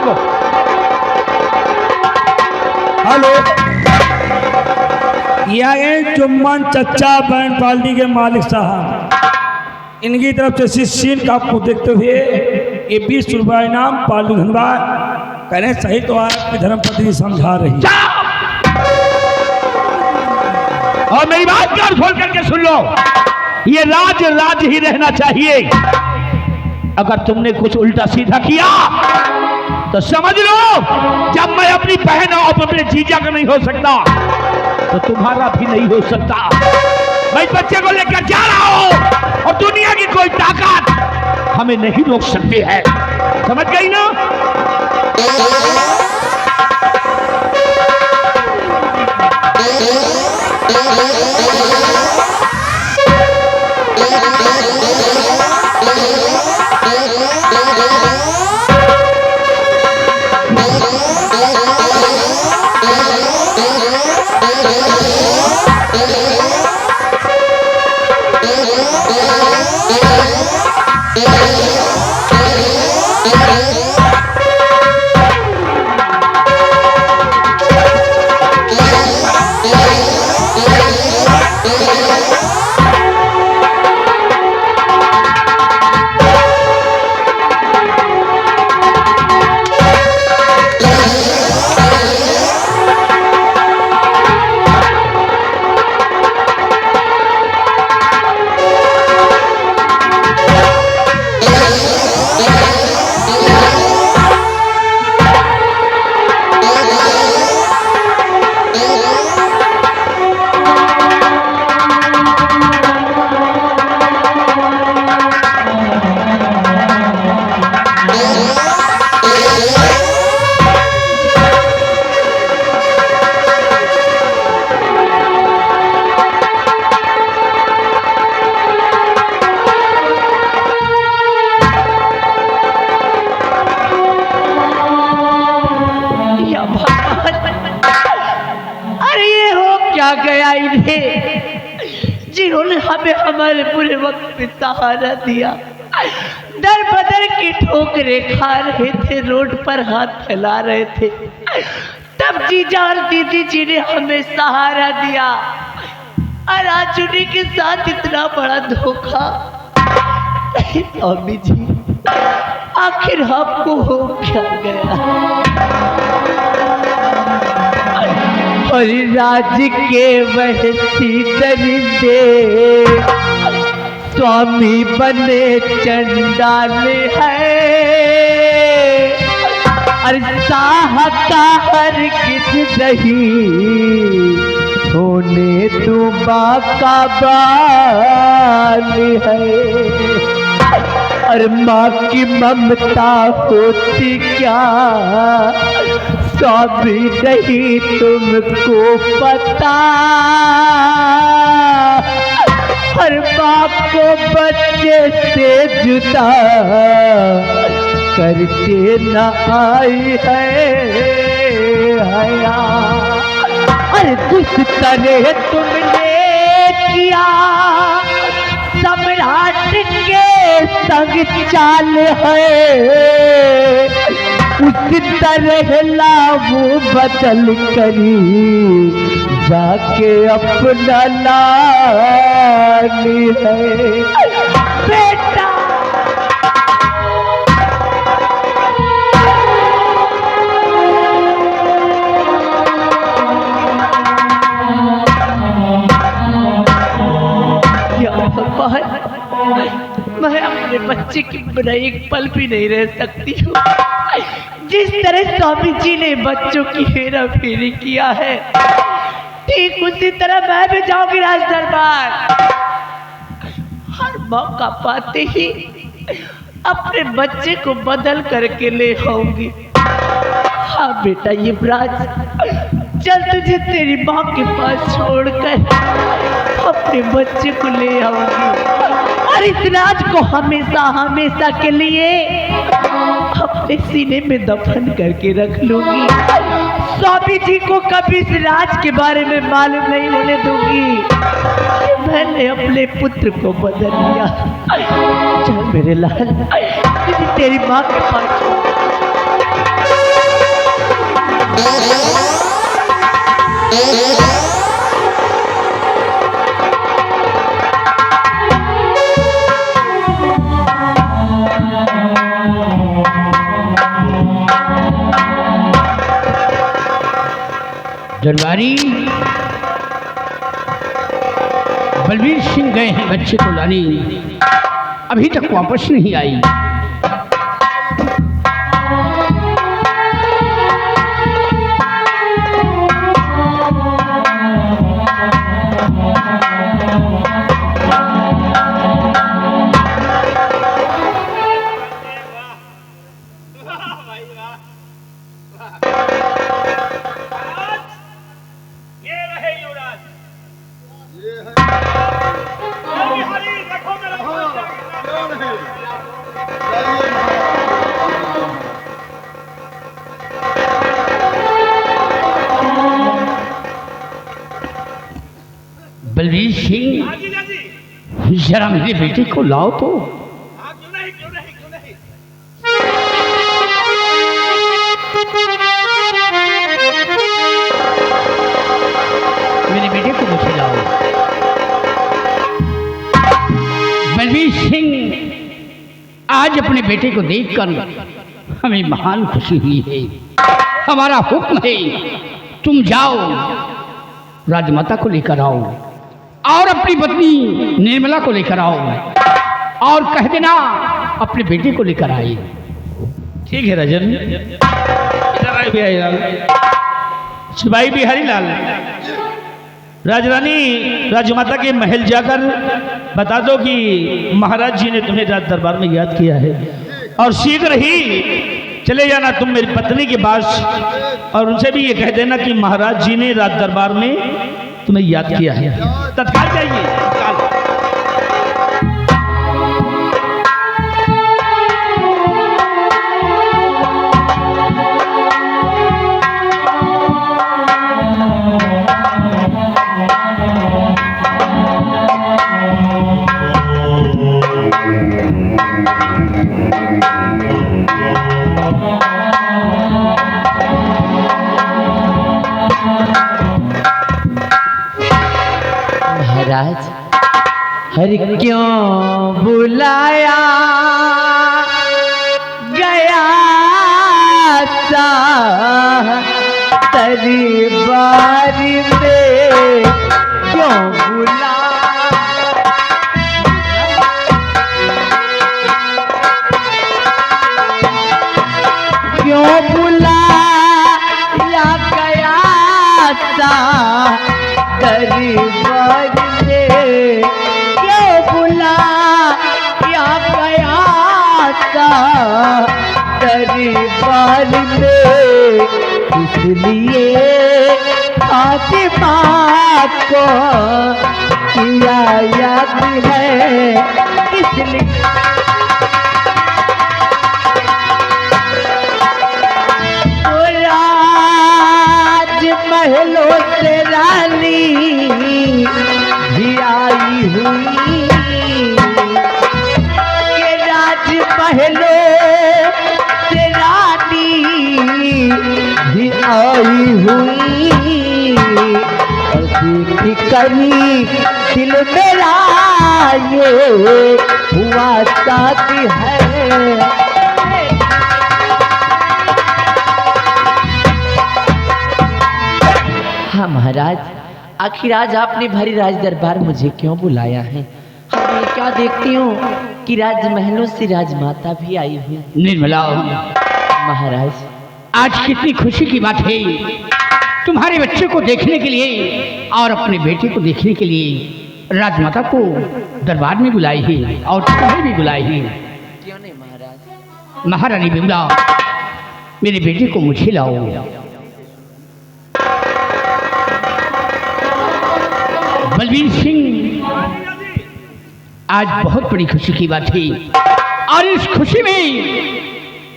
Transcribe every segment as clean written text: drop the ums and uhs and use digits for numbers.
को। हेलो, यह चुम्बन चच्चा बैंड पार्टी के मालिक साहब, इनकी तरफ से सीन का आपको देखते हुए ये 20 रुपये इनाम पालू धनबाद। करें सही तो आपकी धर्मपत्नी समझा रही है। और मेरी बात कान खोल करके सुन लो, ये राज राज ही रहना चाहिए। अगर तुमने कुछ उल्टा सीधा किया तो समझ लो, जब मैं अपनी बहन और अपने जीजा का नहीं हो सकता तो तुम्हारा भी नहीं हो सकता। मैं इस बच्चे को लेकर जा रहा हूं और दुनिया की कोई ताकत हमें नहीं रोक सकती है। समझ गई ना? जिन्होंने हमें हमारे बुरे वक्त में सहारा दिया, दर बदर की ठोकरें खा रहे थे, रोड पर हाथ फैला रहे थे, तब जीजा और दीदी जी ने हमें सहारा दिया। और आज उन्हीं के साथ इतना बड़ा धोखा। स्वामी जी, आखिर हमको हो क्या गया? और राज के वहसी दरिंदे स्वामी बने चंडाल है। और साहकार किस नहीं होने तू बाका बाल है। और माँ की ममता होती क्या स्वामी नहीं तुमको पता। हर बाप को बच्चे से जुदा करके न आई है हया। और जिस तरह तुमने किया सम्राट के संग चाल है, उस तरह लाऊ बदल करी जाके अपना लानी है बेटा। मैं अपने बच्चे की बिना एक पल भी नहीं रह सकती हूँ। जिस तरह स्वामी जी ने बच्चों की हेरा फेरी किया है, ठीक उसी तरह मैं भी जाऊंगी राज दरबार। हर मौका पाते ही अपने बच्चे को बदल करके ले आऊंगी। हाँ बेटा युवराज, चल तुझे तेरी माँ के पास छोड़कर अपने बच्चे को ले आऊंगी और इस राज को हमेशा हमेशा के लिए अपने सीने में दफन करके रख लूंगी। स्वामी जी को कभी इस राज के बारे में मालूम नहीं होने दूंगी। मैंने अपने पुत्र को बदल लिया। चल मेरे लाल, तेरी माँ के पास दरबारी बलवीर सिंह गए हैं बच्चे को लाने, अभी तक वापस नहीं आई। बलवीर सिंह, जरा मेरे बेटे को लाओ तो। मेरे बेटे को मुझे लाओ। बलवीर सिंह, आज अपने बेटे को देखकर हमें महान खुशी हुई है। हमारा हुक्म है, तुम जाओ राजमाता को लेकर आओ और अपनी पत्नी निर्मला को लेकर आओ और कह देना अपने बेटे को लेकर आए। ठीक है राजन। सिपाही बिहारी लाल, राजरानी राजमाता के महल जाकर बता दो कि महाराज जी ने तुम्हें राज दरबार में याद किया है, और शीघ्र ही चले जाना तुम मेरी पत्नी के पास, और उनसे भी ये कह देना कि महाराज जी ने राज दरबार में तुम्हें याद किया है। तत्काल जाइए, तत्काल। महाराज, हर क्यों बुलाया गया सा दरबार में, क्यों बुला क्यों बुलाया गया सा दरबार में, क्यों बुलाया गया सा दरबार में, इसलिए फातिमा को किया याद है, इसलिए महलों से रानी भी आई हुई, ये राज महलों से रानी भी आई हुई, और देख करी दिल मेरा ये हुआ साथी है। हाँ महाराज, आखिर आज आपने भारी राज दरबार मुझे क्यों बुलाया है? मैं क्या देखती हूँ कि राजमहलों से राजमाता भी आई हुई। निर्मला महाराज, आज कितनी खुशी की बात है, तुम्हारे बच्चे को देखने के लिए और अपने बेटे को देखने के लिए राजमाता को दरबार में बुलाई है और तुम्हें भी बुलाई है। क्यों नहीं महाराज? महारानी बिमला, मेरे बेटे को मुझे लाओ। बलवीर सिंह, आज बहुत बड़ी खुशी की बात है, और इस खुशी में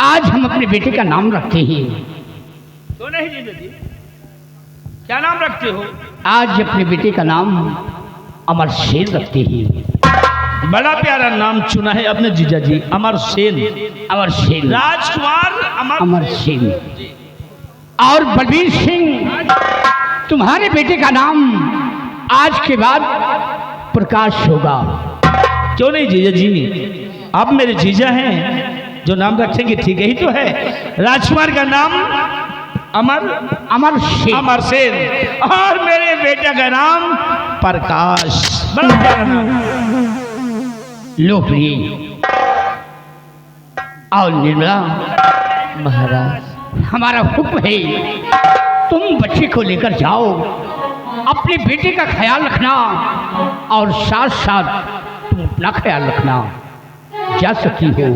आज हम अपने बेटे का नाम रखते हैं। तो नहीं जीजा जी, क्या नाम रखते हो? आज अपने बेटे का नाम अमर सेन रखते हैं। बड़ा प्यारा नाम चुना है अपने जीजा जी, अमर सेन। अमर सेन, राजकुमार अमर सेन। और बलवीर सिंह, तुम्हारे बेटे का नाम आज के बाद प्रकाश होगा। क्यों नहीं जीजा जी, आप मेरे जीजा हैं, जो नाम रखेंगे ठीक ही तो है। राजकुमार का नाम अमर अमर सेन। अमर सेन। और मेरे बेटे का नाम प्रकाश। बड़ा प्यारा नाम। लो प्रिय और निर्मला, महाराज हमारा हुक्म है तुम बच्चे को लेकर जाओ, अपने बेटे का ख्याल रखना और साथ साथ तुम अपना ख्याल रखना। जा सकती हो।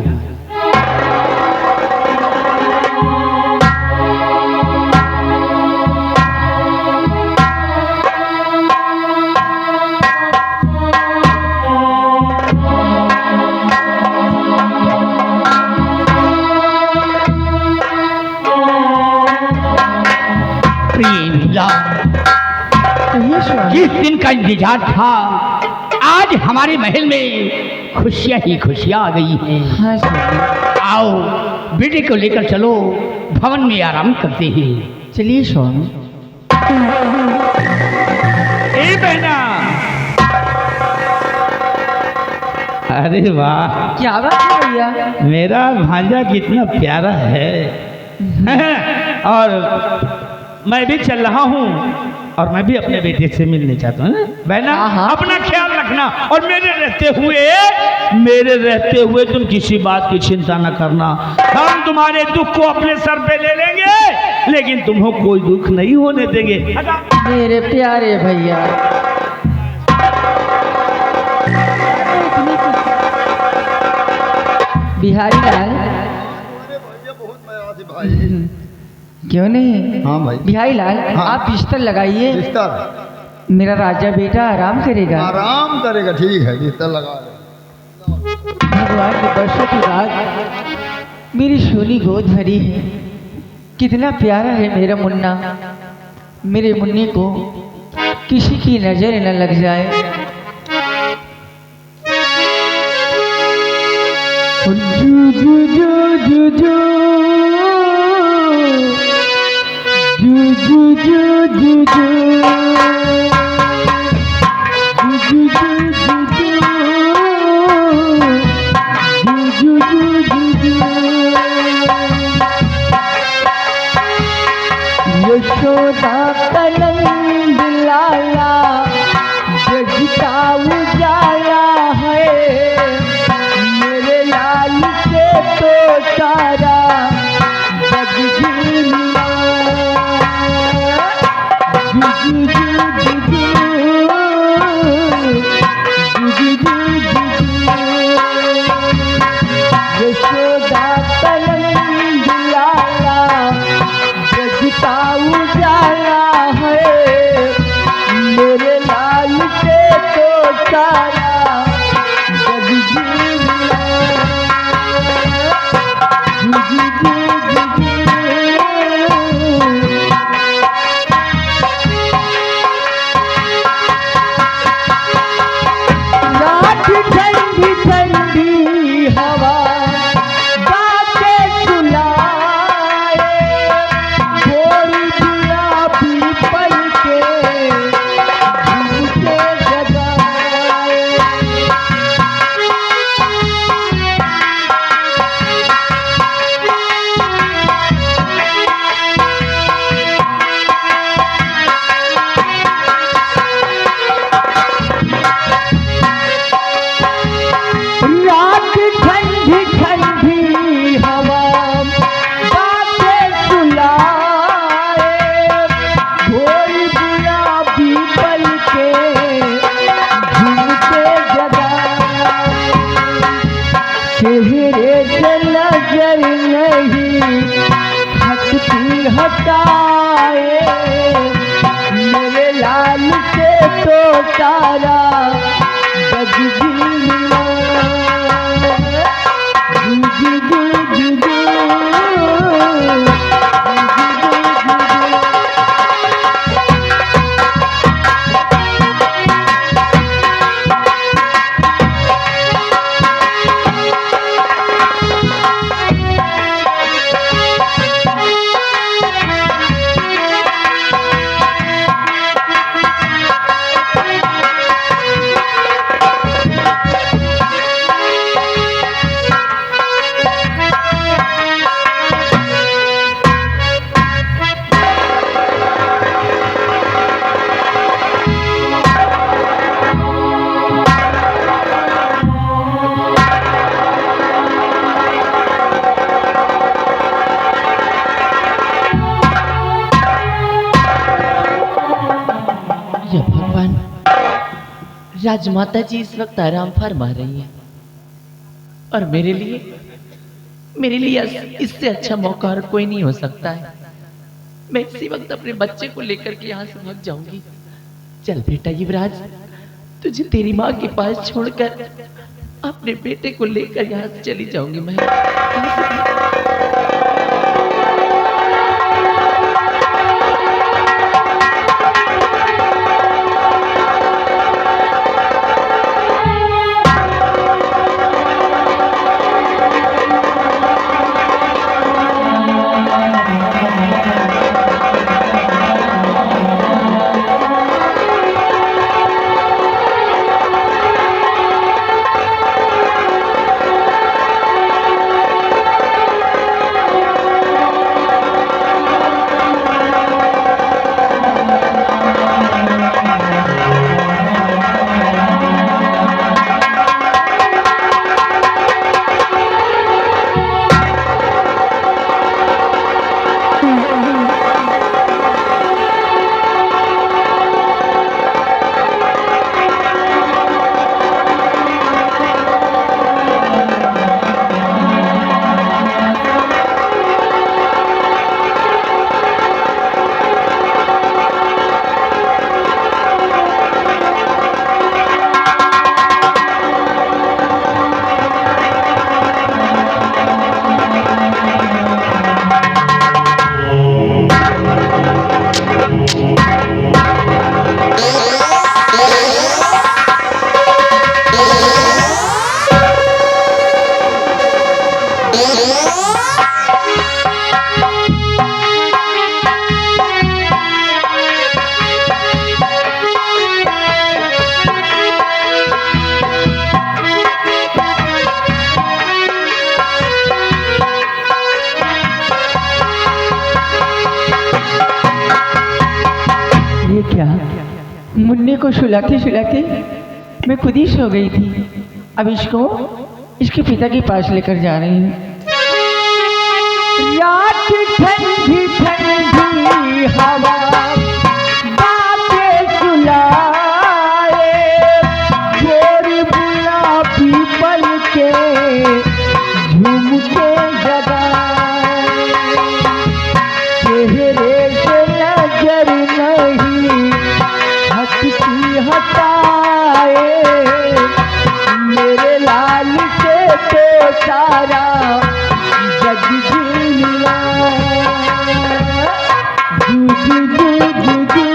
जिस दिन का इंतजार था आज हमारे महल में खुशियां ही खुशियां आ गई हैं। हाँ स्वामी। आओ बेटे को लेकर चलो, भवन में आराम करते हैं। चलिए स्वामी। ए बहना। अरे वाह, क्या बात है भैया? मेरा भांजा कितना प्यारा है। और मैं भी चल रहा हूँ और मैं भी अपने बेटे से मिलने चाहता हूँ। बहना हाँ। अपना ख्याल रखना और मेरे रहते हुए तुम किसी बात की चिंता न करना। हम तुम्हारे दुख को अपने सर पे ले लेंगे, लेकिन तुम्हें कोई दुख नहीं होने देंगे। मेरे प्यारे भैया, बिहारी लाल। क्यों नहीं? हाँ भाई। बिहारी लाल, हाँ। आप बिस्तर लगाइए, बिस्तर मेरा राजा बेटा आराम करेगा। आराम करेगा। ठीक है, बिस्तर लगा ले। भगवान के बरसों के बाद मेरी सोनी गोद भरी है। कितना प्यारा है मेरा मुन्ना। मेरे मुन्ने को किसी की नजर न लग जाए। जू जू जू जू जू जू जू जू जू। यशोदा कनंद लाला जगता उजाला है, मेरे लाल से तो सारा जग झूला। जू जू जू जू जू जू जू। यशोदा कनंद लाला जगता उजाला है, मेरे लाल से तो सारा जग झूला। जू जू जू जू। रात ठंडी ठंडी हवा बातें सुनाए, थोड़ी गुलाबी पल के झुमके जगाए। रात ठंडी ठंडी हवा बातें सुनाए, भोरी गुलाबी पल के झुमके जगाए। चेहरे से नजर नहीं हटती हटाए, मेरे लाल से तो सारा जग झूला। जू जू जू जू जू। राजमाता जी इस वक्त आराम फरमा रही हैं और मेरे लिए इससे अच्छा मौका और कोई नहीं हो सकता है। मैं इसी वक्त अपने बच्चे को लेकर के यहाँ से भाग जाऊंगी। चल बेटा युवराज, तुझे तेरी माँ के पास छोड़कर अपने बेटे को लेकर यहाँ से चली जाऊंगी मैं। मुन्ने को सुलाते सुलाते मैं खुद ही सो गई थी। अब इसको इसके पिता के पास लेकर जा रही हूँ। रात ठंडी ठंडी हवा बातें सुलाए, भोर बुला पीपल के झुमके जगाए, चेहरे से नजर नहीं हटती हटाए, मेरे लाल से तो सारा जग जिया। जू जू जू जू जू,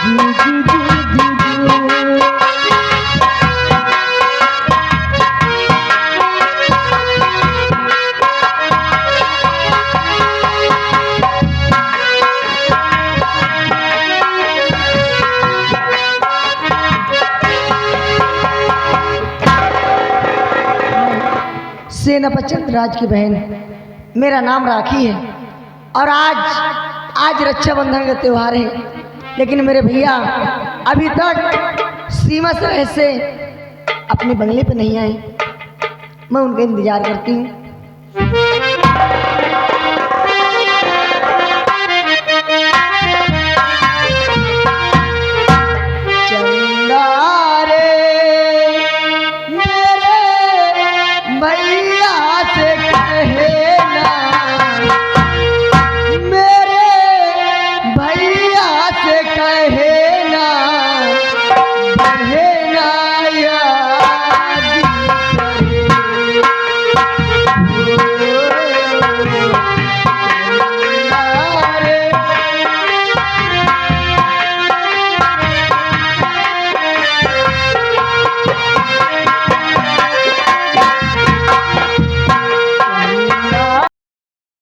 जू जू जू जू जू। सेनापति चंद्रराज की बहन, मेरा नाम राखी है और आज रक्षाबंधन का त्यौहार है, लेकिन मेरे भैया अभी तक सीमा सराय से अपने बंगले पे नहीं आए। मैं उनका इंतजार करती हूँ।